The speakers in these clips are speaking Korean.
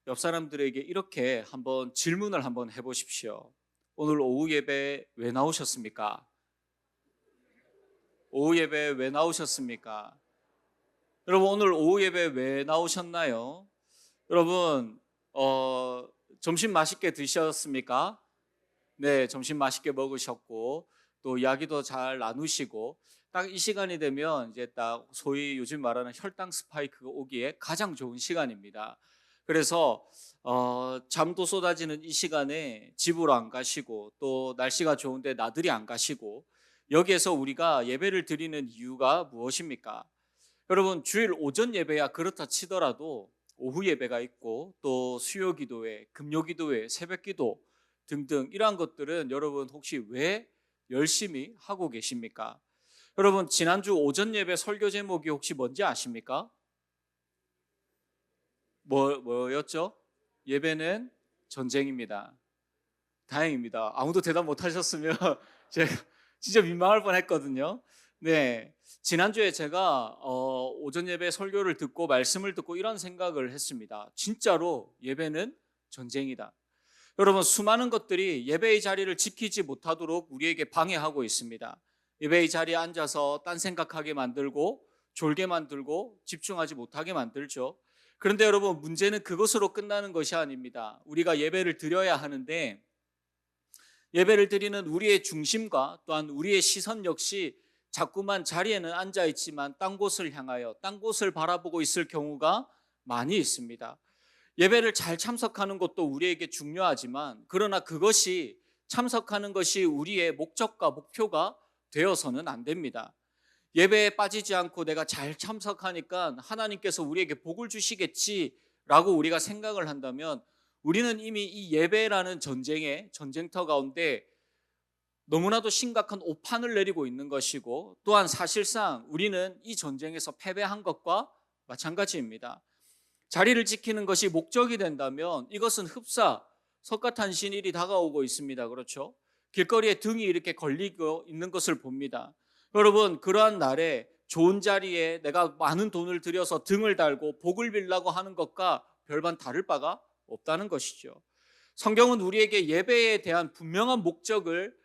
옆 사람들에게 이렇게 한번 질문을 한번 해보십시오. 오늘 오후 예배 왜 나오셨습니까? 오후 예배 왜 나오셨습니까? 여러분 오늘 오후 예배 왜 나오셨나요? 여러분 점심 맛있게 드셨습니까? 네, 점심 맛있게 먹으셨고 또 이야기도 잘 나누시고 딱 이 시간이 되면 이제 딱 소위 요즘 말하는 혈당 스파이크가 오기에 가장 좋은 시간입니다. 그래서 잠도 쏟아지는 이 시간에 집으로 안 가시고 또 날씨가 좋은데 나들이 안 가시고 여기에서 우리가 예배를 드리는 이유가 무엇입니까? 여러분 주일 오전 예배야 그렇다 치더라도 오후 예배가 있고 또 수요 기도회, 금요 기도회, 새벽 기도 등등 이러한 것들은 여러분 혹시 왜 열심히 하고 계십니까? 여러분 지난주 오전 예배 설교 제목이 혹시 뭔지 아십니까? 뭐였죠? 예배는 전쟁입니다. 다행입니다. 아무도 대답 못 하셨으면 제가 진짜 민망할 뻔했거든요. 네, 지난주에 제가 오전 예배 설교를 듣고 말씀을 듣고 이런 생각을 했습니다. 진짜로 예배는 전쟁이다. 여러분 수많은 것들이 예배의 자리를 지키지 못하도록 우리에게 방해하고 있습니다. 예배의 자리에 앉아서 딴 생각하게 만들고 졸게 만들고 집중하지 못하게 만들죠. 그런데 여러분 문제는 그것으로 끝나는 것이 아닙니다. 우리가 예배를 드려야 하는데 예배를 드리는 우리의 중심과 또한 우리의 시선 역시 자꾸만 자리에는 앉아 있지만 딴 곳을 향하여 딴 곳을 바라보고 있을 경우가 많이 있습니다. 예배를 잘 참석하는 것도 우리에게 중요하지만 그러나 그것이 참석하는 것이 우리의 목적과 목표가 되어서는 안 됩니다. 예배에 빠지지 않고 내가 잘 참석하니까 하나님께서 우리에게 복을 주시겠지라고 우리가 생각을 한다면 우리는 이미 이 예배라는 전쟁의 전쟁터 가운데 너무나도 심각한 오판을 내리고 있는 것이고 또한 사실상 우리는 이 전쟁에서 패배한 것과 마찬가지입니다. 자리를 지키는 것이 목적이 된다면 이것은 흡사 석가탄신일이 다가오고 있습니다. 그렇죠? 길거리에 등이 이렇게 걸리고 있는 것을 봅니다. 여러분 그러한 날에 좋은 자리에 내가 많은 돈을 들여서 등을 달고 복을 빌라고 하는 것과 별반 다를 바가 없다는 것이죠. 성경은 우리에게 예배에 대한 분명한 목적을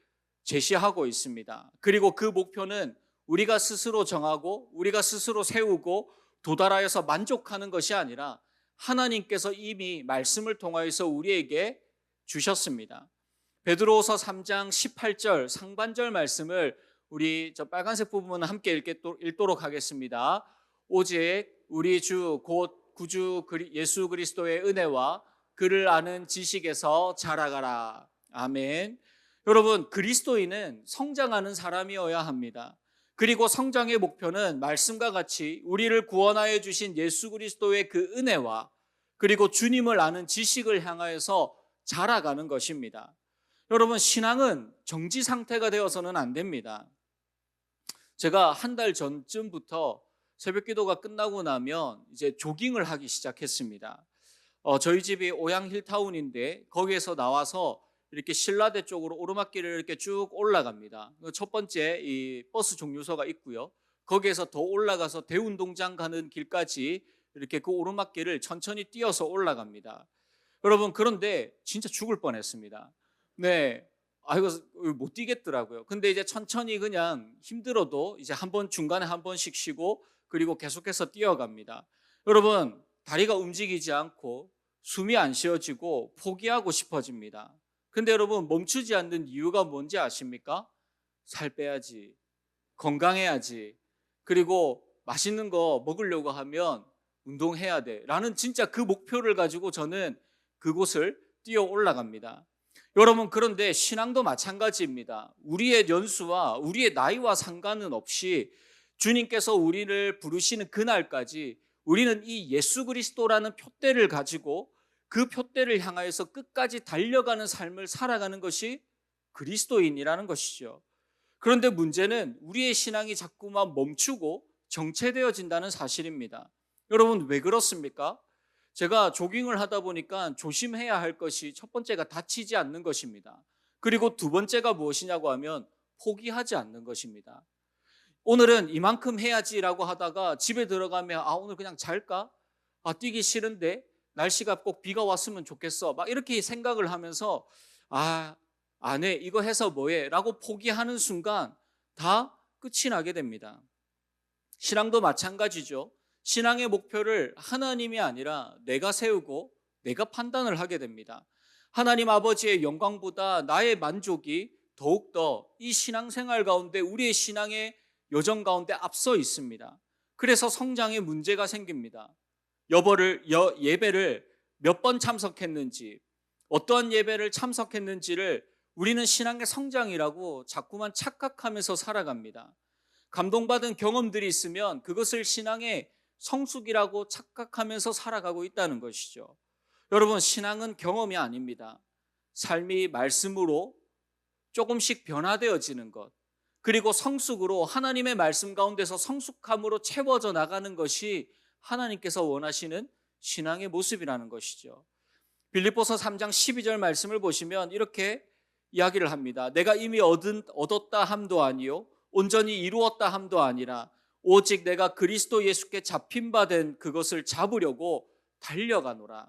제시하고 있습니다. 그리고 그 목표는 우리가 스스로 정하고 우리가 스스로 세우고 도달하여서 만족하는 것이 아니라 하나님께서 이미 말씀을 통하여서 우리에게 주셨습니다. 베드로후서 3장 18절 상반절 말씀을 우리 저 빨간색 부분은 함께 읽도록 하겠습니다. 오직 우리 주 곧 구주 예수 그리스도의 은혜와 그를 아는 지식에서 자라가라. 아멘. 여러분 그리스도인은 성장하는 사람이어야 합니다. 그리고 성장의 목표는 말씀과 같이 우리를 구원하여 주신 예수 그리스도의 그 은혜와 그리고 주님을 아는 지식을 향하여서 자라가는 것입니다. 여러분 신앙은 정지 상태가 되어서는 안 됩니다. 제가 한 달 전쯤부터 새벽 기도가 끝나고 나면 이제 조깅을 하기 시작했습니다. 저희 집이 오양 힐타운인데 거기에서 나와서 이렇게 신라대 쪽으로 오르막길을 이렇게 쭉 올라갑니다. 첫 번째 이 버스 종류소가 있고요. 거기에서 더 올라가서 대운동장 가는 길까지 이렇게 그 오르막길을 천천히 뛰어서 올라갑니다. 여러분 그런데 진짜 죽을 뻔했습니다. 네, 이거 못 뛰겠더라고요. 근데 이제 천천히 그냥 힘들어도 이제 중간에 한 번씩 쉬고 그리고 계속해서 뛰어갑니다. 여러분 다리가 움직이지 않고 숨이 안 쉬어지고 포기하고 싶어집니다. 근데 여러분 멈추지 않는 이유가 뭔지 아십니까? 살 빼야지, 건강해야지, 그리고 맛있는 거 먹으려고 하면 운동해야 돼 라는 진짜 그 목표를 가지고 저는 그곳을 뛰어 올라갑니다. 여러분 그런데 신앙도 마찬가지입니다. 우리의 연수와 우리의 나이와 상관은 없이 주님께서 우리를 부르시는 그날까지 우리는 이 예수 그리스도라는 표대를 가지고 그 표대를 향하여서 끝까지 달려가는 삶을 살아가는 것이 그리스도인이라는 것이죠. 그런데 문제는 우리의 신앙이 자꾸만 멈추고 정체되어진다는 사실입니다. 여러분 왜 그렇습니까? 제가 조깅을 하다 보니까 조심해야 할 것이 첫 번째가 다치지 않는 것입니다. 그리고 두 번째가 무엇이냐고 하면 포기하지 않는 것입니다. 오늘은 이만큼 해야지라고 하다가 집에 들어가면 오늘 그냥 잘까? 뛰기 싫은데 날씨가 꼭 비가 왔으면 좋겠어. 막 이렇게 생각을 하면서 안 해. 이거 해서 뭐해? 라고 포기하는 순간 다 끝이 나게 됩니다. 신앙도 마찬가지죠. 신앙의 목표를 하나님이 아니라 내가 세우고 내가 판단을 하게 됩니다. 하나님 아버지의 영광보다 나의 만족이 더욱더 이 신앙생활 가운데 우리의 신앙의 여정 가운데 앞서 있습니다. 그래서 성장에 문제가 생깁니다. 예배를 몇 번 참석했는지, 어떠한 예배를 참석했는지를 우리는 신앙의 성장이라고 자꾸만 착각하면서 살아갑니다. 감동받은 경험들이 있으면 그것을 신앙의 성숙이라고 착각하면서 살아가고 있다는 것이죠. 여러분, 신앙은 경험이 아닙니다. 삶이 말씀으로 조금씩 변화되어지는 것, 그리고 성숙으로 하나님의 말씀 가운데서 성숙함으로 채워져 나가는 것이 하나님께서 원하시는 신앙의 모습이라는 것이죠. 빌립보서 3장 12절 말씀을 보시면 이렇게 이야기를 합니다. 내가 이미 얻었다 함도 아니요 온전히 이루었다 함도 아니라 오직 내가 그리스도 예수께 잡힌 바 된 그것을 잡으려고 달려가노라.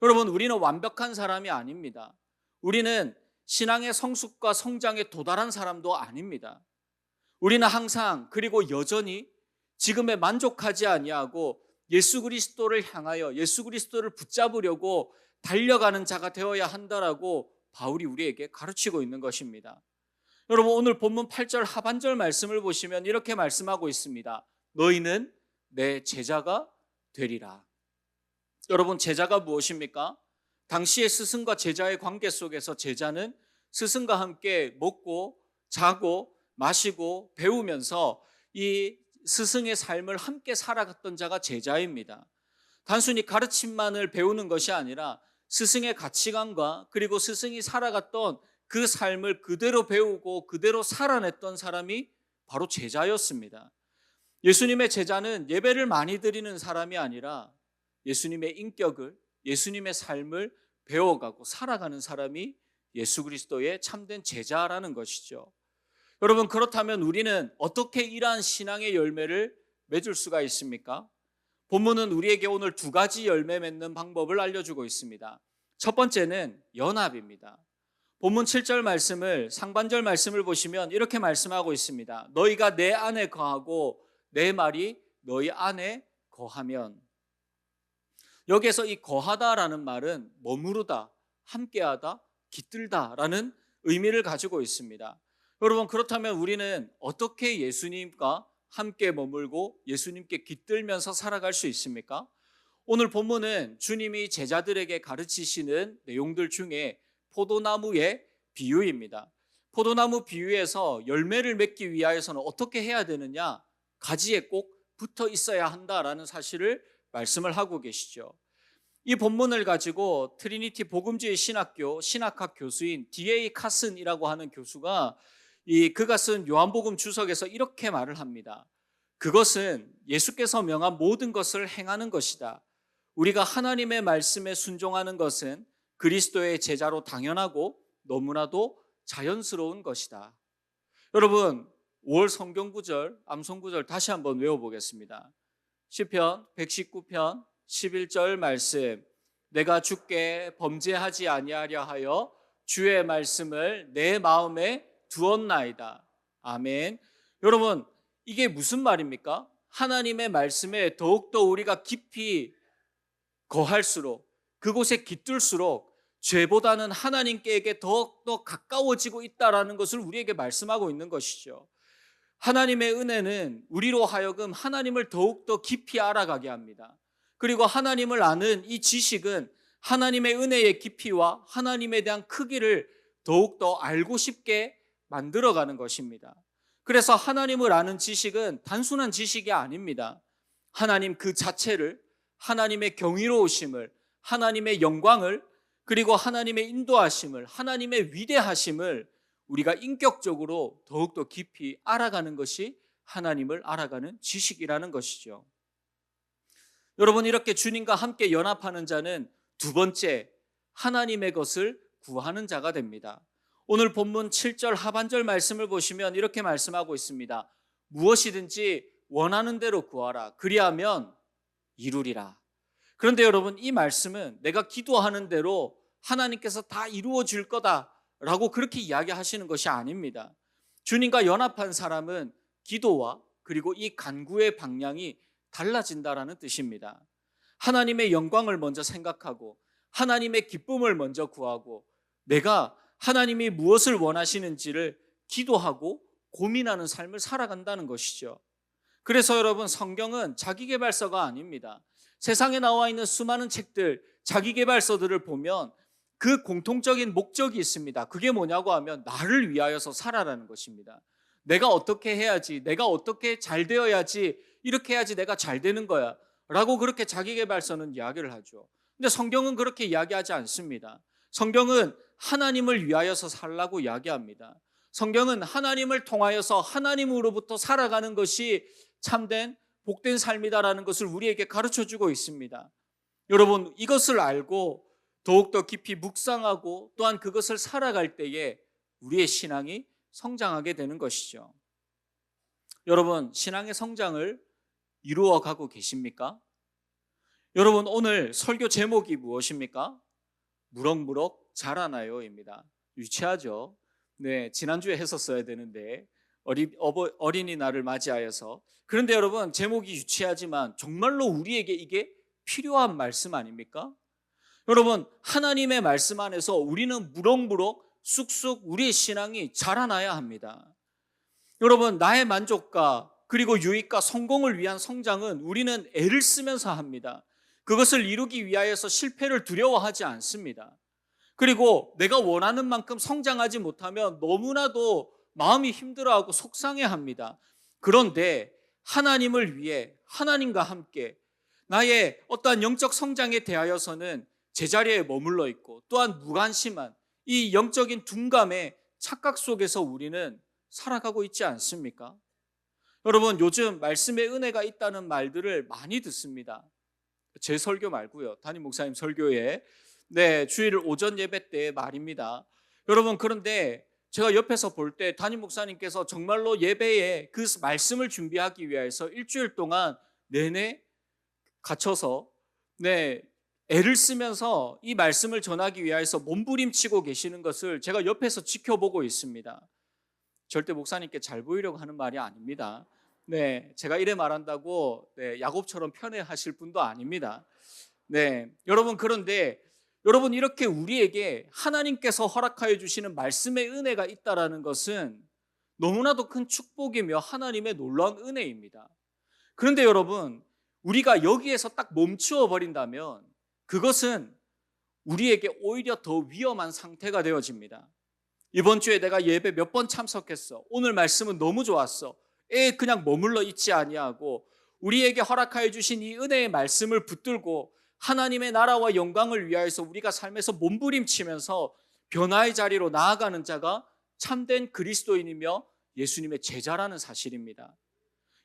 여러분, 우리는 완벽한 사람이 아닙니다. 우리는 신앙의 성숙과 성장에 도달한 사람도 아닙니다. 우리는 항상 그리고 여전히 지금에 만족하지 아니하고 예수 그리스도를 향하여 예수 그리스도를 붙잡으려고 달려가는 자가 되어야 한다라고 바울이 우리에게 가르치고 있는 것입니다. 여러분, 오늘 본문 8절 하반절 말씀을 보시면 이렇게 말씀하고 있습니다. 너희는 내 제자가 되리라. 여러분, 제자가 무엇입니까? 당시의 스승과 제자의 관계 속에서 제자는 스승과 함께 먹고 자고 마시고 배우면서 이 스승의 삶을 함께 살아갔던 자가 제자입니다. 단순히 가르침만을 배우는 것이 아니라 스승의 가치관과 그리고 스승이 살아갔던 그 삶을 그대로 배우고 그대로 살아냈던 사람이 바로 제자였습니다. 예수님의 제자는 예배를 많이 드리는 사람이 아니라 예수님의 인격을, 예수님의 삶을 배워가고 살아가는 사람이 예수 그리스도의 참된 제자라는 것이죠. 여러분, 그렇다면 우리는 어떻게 이러한 신앙의 열매를 맺을 수가 있습니까? 본문은 우리에게 오늘 두 가지 열매 맺는 방법을 알려주고 있습니다. 첫 번째는 연합입니다. 본문 7절 말씀을, 상반절 말씀을 보시면 이렇게 말씀하고 있습니다. 너희가 내 안에 거하고 내 말이 너희 안에 거하면. 여기에서 이 거하다라는 말은 머무르다, 함께하다, 깃들다라는 의미를 가지고 있습니다. 여러분, 그렇다면 우리는 어떻게 예수님과 함께 머물고 예수님께 깃들면서 살아갈 수 있습니까? 오늘 본문은 주님이 제자들에게 가르치시는 내용들 중에 포도나무의 비유입니다. 포도나무 비유에서 열매를 맺기 위하여서는 어떻게 해야 되느냐? 가지에 꼭 붙어 있어야 한다라는 사실을 말씀을 하고 계시죠. 이 본문을 가지고 트리니티 복음주의 신학교 신학학 교수인 D.A. 카슨이라고 하는 교수가 그가 쓴 요한복음 주석에서 이렇게 말을 합니다. 그것은 예수께서 명한 모든 것을 행하는 것이다. 우리가 하나님의 말씀에 순종하는 것은 그리스도의 제자로 당연하고 너무나도 자연스러운 것이다. 여러분, 5월 성경구절, 암송구절 다시 한번 외워보겠습니다. 시편 119편 11절 말씀. 내가 주께 범죄하지 아니하려 하여 주의 말씀을 내 마음에 두었나이다. 아멘. 여러분, 이게 무슨 말입니까? 하나님의 말씀에 더욱더 우리가 깊이 거할수록, 그곳에 깃들수록 죄보다는 하나님께 더욱더 가까워지고 있다는 것을 우리에게 말씀하고 있는 것이죠. 하나님의 은혜는 우리로 하여금 하나님을 더욱더 깊이 알아가게 합니다. 그리고 하나님을 아는 이 지식은 하나님의 은혜의 깊이와 하나님에 대한 크기를 더욱더 알고 싶게 만들어가는 것입니다. 그래서 하나님을 아는 지식은 단순한 지식이 아닙니다. 하나님 그 자체를, 하나님의 경이로우심을, 하나님의 영광을, 그리고 하나님의 인도하심을, 하나님의 위대하심을 우리가 인격적으로 더욱더 깊이 알아가는 것이 하나님을 알아가는 지식이라는 것이죠. 여러분, 이렇게 주님과 함께 연합하는 자는 두 번째, 하나님의 것을 구하는 자가 됩니다. 오늘 본문 7절 하반절 말씀을 보시면 이렇게 말씀하고 있습니다. 무엇이든지 원하는 대로 구하라. 그리하면 이루리라. 그런데 여러분, 이 말씀은 내가 기도하는 대로 하나님께서 다 이루어 줄 거다라고 그렇게 이야기하시는 것이 아닙니다. 주님과 연합한 사람은 기도와 그리고 이 간구의 방향이 달라진다라는 뜻입니다. 하나님의 영광을 먼저 생각하고 하나님의 기쁨을 먼저 구하고 내가 하나님이 무엇을 원하시는지를 기도하고 고민하는 삶을 살아간다는 것이죠. 그래서 여러분, 성경은 자기계발서가 아닙니다. 세상에 나와 있는 수많은 책들, 자기계발서들을 보면 그 공통적인 목적이 있습니다. 그게 뭐냐고 하면 나를 위하여서 살아라는 것입니다. 내가 어떻게 해야지, 내가 어떻게 잘 되어야지, 이렇게 해야지 내가 잘 되는 거야 라고 그렇게 자기계발서는 이야기를 하죠. 근데 성경은 그렇게 이야기하지 않습니다. 성경은 하나님을 위하여서 살라고 이야기합니다. 성경은 하나님을 통하여서 하나님으로부터 살아가는 것이 참된 복된 삶이다라는 것을 우리에게 가르쳐주고 있습니다. 여러분, 이것을 알고 더욱더 깊이 묵상하고 또한 그것을 살아갈 때에 우리의 신앙이 성장하게 되는 것이죠. 여러분, 신앙의 성장을 이루어가고 계십니까? 여러분, 오늘 설교 제목이 무엇입니까? 무럭무럭 자라나요입니다. 유치하죠? 네, 지난주에 했었어야 되는데 어린이날을 맞이하여서. 그런데 여러분, 제목이 유치하지만 정말로 우리에게 이게 필요한 말씀 아닙니까? 여러분, 하나님의 말씀 안에서 우리는 무럭무럭 쑥쑥 우리의 신앙이 자라나야 합니다. 여러분, 나의 만족과 그리고 유익과 성공을 위한 성장은 우리는 애를 쓰면서 합니다. 그것을 이루기 위하여서 실패를 두려워하지 않습니다. 그리고 내가 원하는 만큼 성장하지 못하면 너무나도 마음이 힘들어하고 속상해합니다. 그런데 하나님을 위해 하나님과 함께 나의 어떠한 영적 성장에 대하여서는 제자리에 머물러 있고 또한 무관심한 이 영적인 둔감의 착각 속에서 우리는 살아가고 있지 않습니까? 여러분, 요즘 말씀의 은혜가 있다는 말들을 많이 듣습니다. 제 설교 말고요, 담임 목사님 설교에 주일 오전 예배 때 말입니다. 여러분, 그런데 제가 옆에서 볼 때 담임 목사님께서 정말로 예배에 그 말씀을 준비하기 위해서 일주일 동안 내내 갇혀서 애를 쓰면서 이 말씀을 전하기 위해서 몸부림치고 계시는 것을 제가 옆에서 지켜보고 있습니다. 절대 목사님께 잘 보이려고 하는 말이 아닙니다. 제가 이래 말한다고 야곱처럼 편애하실 분도 아닙니다. 여러분, 그런데 여러분, 이렇게 우리에게 하나님께서 허락하여 주시는 말씀의 은혜가 있다라는 것은 너무나도 큰 축복이며 하나님의 놀라운 은혜입니다. 그런데 여러분, 우리가 여기에서 딱 멈추어 버린다면 그것은 우리에게 오히려 더 위험한 상태가 되어집니다. 이번 주에 내가 예배 몇 번 참석했어, 오늘 말씀은 너무 좋았어, 그냥 머물러 있지 아니하고 우리에게 허락하여 주신 이 은혜의 말씀을 붙들고 하나님의 나라와 영광을 위하여서 우리가 삶에서 몸부림치면서 변화의 자리로 나아가는 자가 참된 그리스도인이며 예수님의 제자라는 사실입니다.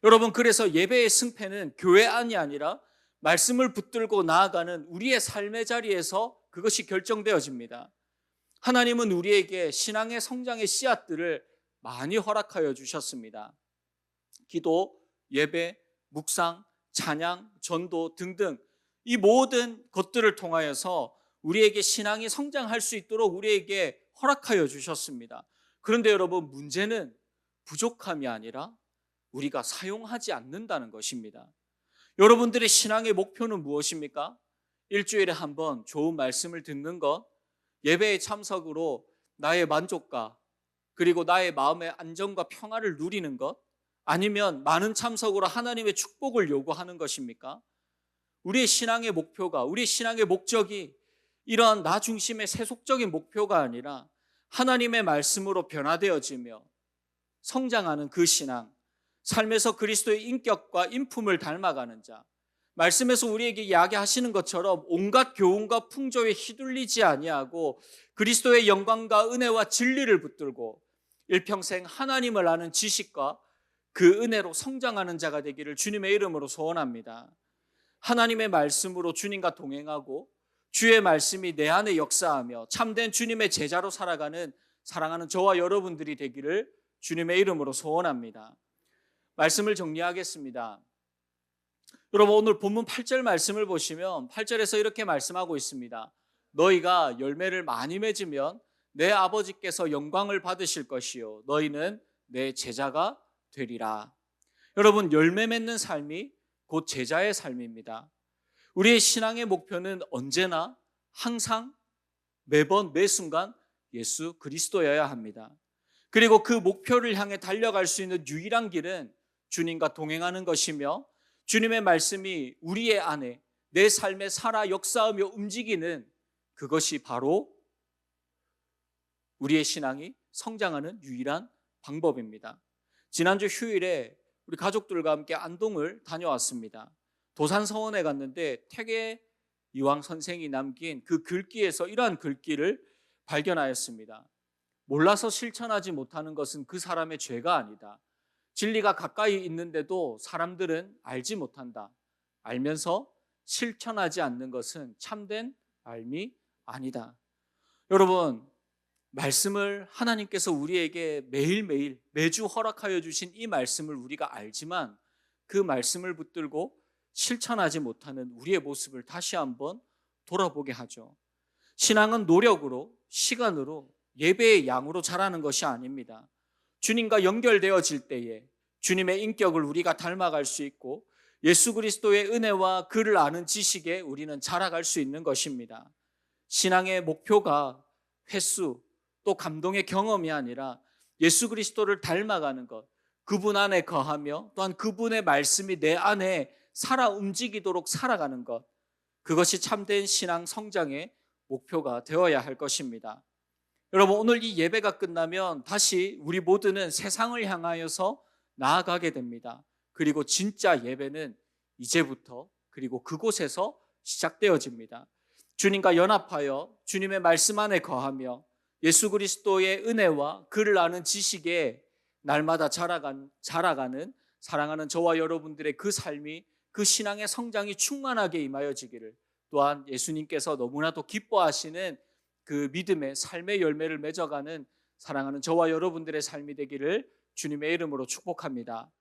여러분, 그래서 예배의 승패는 교회 안이 아니라 말씀을 붙들고 나아가는 우리의 삶의 자리에서 그것이 결정되어집니다. 하나님은 우리에게 신앙의 성장의 씨앗들을 많이 허락하여 주셨습니다. 기도, 예배, 묵상, 찬양, 전도 등등 이 모든 것들을 통하여서 우리에게 신앙이 성장할 수 있도록 우리에게 허락하여 주셨습니다. 그런데 여러분, 문제는 부족함이 아니라 우리가 사용하지 않는다는 것입니다. 여러분들의 신앙의 목표는 무엇입니까? 일주일에 한 번 좋은 말씀을 듣는 것, 예배의 참석으로 나의 만족과 그리고 나의 마음의 안정과 평화를 누리는 것, 아니면 많은 참석으로 하나님의 축복을 요구하는 것입니까? 우리의 신앙의 목표가, 우리의 신앙의 목적이 이러한 나 중심의 세속적인 목표가 아니라 하나님의 말씀으로 변화되어지며 성장하는 그 신앙, 삶에서 그리스도의 인격과 인품을 닮아가는 자, 말씀에서 우리에게 이야기하시는 것처럼 온갖 교훈과 풍조에 휘둘리지 아니하고 그리스도의 영광과 은혜와 진리를 붙들고 일평생 하나님을 아는 지식과 그 은혜로 성장하는 자가 되기를 주님의 이름으로 소원합니다. 하나님의 말씀으로 주님과 동행하고 주의 말씀이 내 안에 역사하며 참된 주님의 제자로 살아가는 사랑하는 저와 여러분들이 되기를 주님의 이름으로 소원합니다. 말씀을 정리하겠습니다. 여러분 오늘 본문 8절 말씀을 보시면 8절에서 이렇게 말씀하고 있습니다. 너희가 열매를 많이 맺으면 내 아버지께서 영광을 받으실 것이요 너희는 내 제자가 되리라. 여러분 열매 맺는 삶이 곧 제자의 삶입니다. 우리의 신앙의 목표는 언제나 항상 매번 매 순간 예수 그리스도여야 합니다. 그리고 그 목표를 향해 달려갈 수 있는 유일한 길은 주님과 동행하는 것이며 주님의 말씀이 우리의 안에 내 삶에 살아 역사하며 움직이는 그것이 바로 우리의 신앙이 성장하는 유일한 방법입니다. 지난주 휴일에 우리 가족들과 함께 안동을 다녀왔습니다. 도산서원에 갔는데 태계 이황 선생이 남긴 그 글귀에서 이러한 글귀를 발견하였습니다. 몰라서 실천하지 못하는 것은 그 사람의 죄가 아니다. 진리가 가까이 있는데도 사람들은 알지 못한다. 알면서 실천하지 않는 것은 참된 삶이 아니다. 여러분, 말씀을 하나님께서 우리에게 매일매일 매주 허락하여 주신 이 말씀을 우리가 알지만 그 말씀을 붙들고 실천하지 못하는 우리의 모습을 다시 한번 돌아보게 하죠. 신앙은 노력으로, 시간으로, 예배의 양으로 자라는 것이 아닙니다. 주님과 연결되어질 때에 주님의 인격을 우리가 닮아갈 수 있고 예수 그리스도의 은혜와 그를 아는 지식에 우리는 자라갈 수 있는 것입니다. 신앙의 목표가 횟수 또 감동의 경험이 아니라 예수 그리스도를 닮아가는 것, 그분 안에 거하며 또한 그분의 말씀이 내 안에 살아 움직이도록 살아가는 것, 그것이 참된 신앙 성장의 목표가 되어야 할 것입니다. 여러분 오늘 이 예배가 끝나면 다시 우리 모두는 세상을 향하여서 나아가게 됩니다. 그리고 진짜 예배는 이제부터 그리고 그곳에서 시작되어집니다. 주님과 연합하여 주님의 말씀 안에 거하며 예수 그리스도의 은혜와 그를 아는 지식에 날마다 자라가는 사랑하는 저와 여러분들의 그 삶이 그 신앙의 성장이 충만하게 임하여지기를, 또한 예수님께서 너무나도 기뻐하시는 그 믿음의 삶의 열매를 맺어가는 사랑하는 저와 여러분들의 삶이 되기를 주님의 이름으로 축복합니다.